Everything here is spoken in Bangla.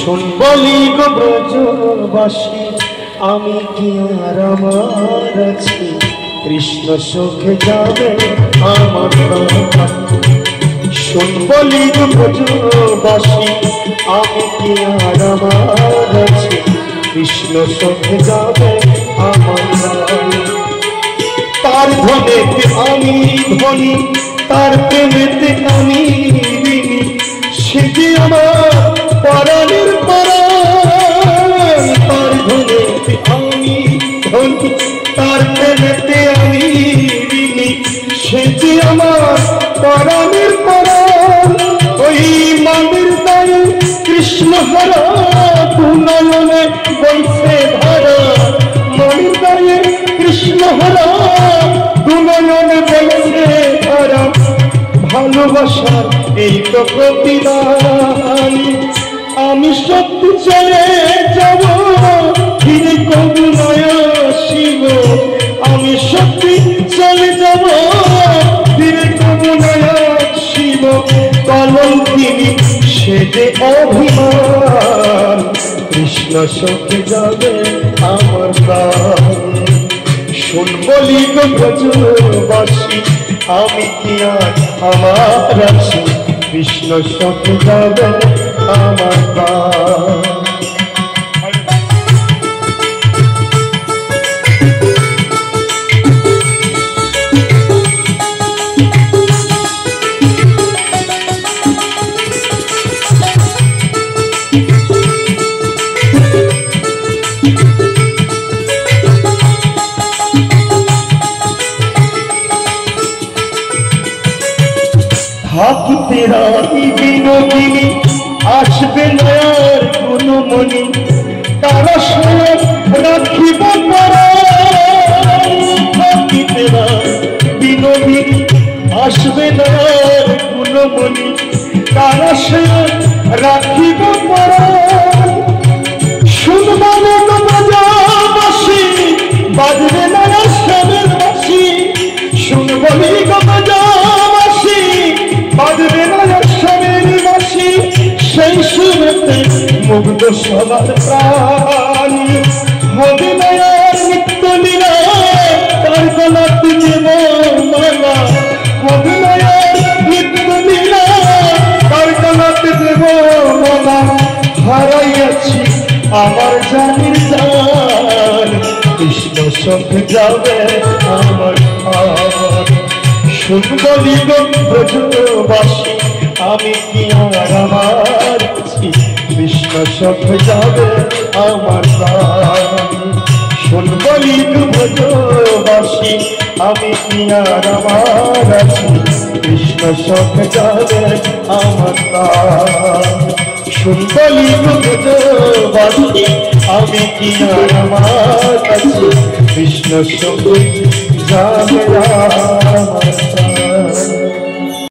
বলি গো ব্রজবাসী আমি কি আর আমার আছি, কৃষ্ণ সুখে যাবে আমার শোন বলি গো ব্রজবাসী আমি কি আর আমার আছি, কৃষ্ণ সুখে যাবে আমার। তার ধনেতে আমি ধনী, তার প্রেমেতে আমি ঋণী, সে যে আমার পরাণের পরাণ। তার ধনেতে আমি ধনী, তার প্রেমেতে আমি ঋণী, সে যে আমার পরাণের পরাণ। ওই মানের দায়ে কৃষ্ণ হারা পুনয়নে বৈশে ধারা, মানের দায়ে কৃষ্ণ হারা পুনয়নে বৈশে ধারা। ভালোবাসার এই তো প্রতিদান, আমি সত্যি চলে যাব ফিরে কবু নয় শিব। আমি সত্যি চলে যাব ফিরে কবু নয় শিব। কলঙ্কিনী সে যে অভিমান, কৃষ্ণ সুখে যাবে আমার প্রাণ। শোন বলি গো ব্রজবাসী আমি কি আর আমার আছি, কৃষ্ণ সুখে যাবে আমার প্রাণ। থাকিতে রাখি বিনোদিনী আসবে নয়ার গুণমণি, তারা সব রাখিব পরাণ। থাকিতে বিনোদিনী আসবে নয়ার গুণমণি, তারা সব রাখিব পরাণ। শুনবা গো ব্রজবাসী বাজবে নয়া শ্যামের বাঁশি, শুনবি গো ব্রজবাসী বাজবে নয়া শ্যামের বাঁশি। সেই সুরেতে মুগ্ধ সবার প্রাণ, হবে নয়ার নিত্য লীলা তার গলাতে দেব মালা। হবে নয়ার নিত্য লীলা তার গলাতে দেব মালা। হারাইয়াছি আমার জানির জান, কৃষ্ণ সুখে যাবে আমার প্রাণ। শুন বলি গো ব্রজবাসী আমি কি আর আমার আছি, কৃষ্ণ সুখে যাবে আমার প্রাণ। শুন বলি গো ব্রজবাসী আমি কি আর আমার আছি, কৃষ্ণ সুখে যাবে আমার প্রাণ। শুন বলি গো ব্রজবাসী আমি কি আর আমার আছি, কৃষ্ণ সুখে যাবে আমার।